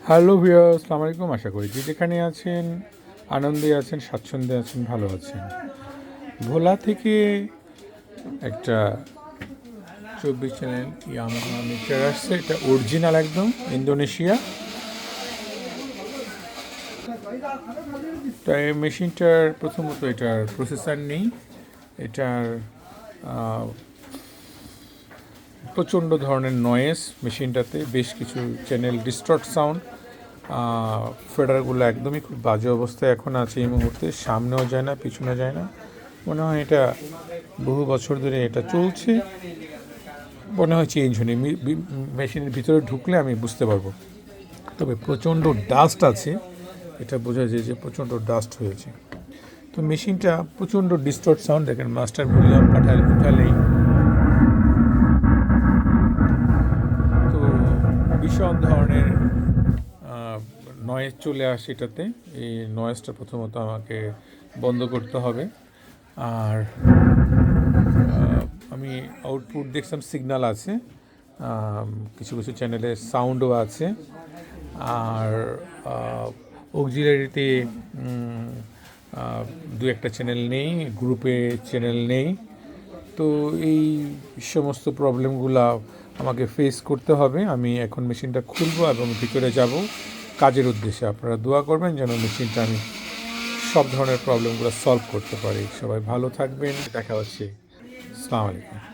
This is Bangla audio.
হ্যালো ভিউয়ার্স, আসসালামু আলাইকুম। আশা করি যে যেখানে আছেন আনন্দে আছেন, স্বাচ্ছন্দ্যে আছেন, ভালো আছেন। ভোলা থেকে একটা 24 চ্যানেল ইয়ামাহা মিটার আসছে। এটা অরিজিনাল একদম ইন্দোনেশিয়া। তো এই মেশিনটার প্রথমত এটার প্রসেসর নেই। এটার প্রচণ্ড ধরনের নয়েজ মেশিনটাতে, বেশ কিছু চ্যানেল ডিস্টর্ট সাউন্ড, ফেডারগুলো একদমই খুব বাজে অবস্থায় এখন আছে এই মুহূর্তে। সামনেও যায় না, পিছনে যায় না। মনে হয় এটা বহু বছর ধরে এটা চলছে, মনে হয় চেঞ্জ হয়নি। মেশিনের ভিতরে ঢুকলে আমি বুঝতে পারবো। তবে প্রচণ্ড ডাস্ট আছে, এটা বোঝা যায় যে প্রচণ্ড ডাস্ট হয়েছে। তো মেশিনটা প্রচণ্ড ডিস্টর্ট সাউন্ড, দেখেন মাস্টার ভলিউম উঠালেই তো ভীষণ ধরনের নয়েজ চলে আসে এটাতে। এই নয়েজটা প্রথমত আমাকে বন্ধ করতে হবে। আর আমি আউটপুট দেখলাম সিগন্যাল আছে, কিছু কিছু চ্যানেলে সাউন্ডও আছে, আর অক্সিলারিতে দু একটা চ্যানেল নেই, গ্রুপে চ্যানেল নেই। তো এই সমস্ত প্রবলেমগুলো আমাকে ফেস করতে হবে। আমি এখন মেশিনটা খুলবো এবং ভিতরে যাব কাজের উদ্দেশ্যে। আপনারা দোয়া করবেন যেন মেশিনটা আমি সব ধরনের প্রবলেমগুলো সলভ করতে পারি। সবাই ভালো থাকবেন, দেখা হচ্ছে। আসসালামু আলাইকুম।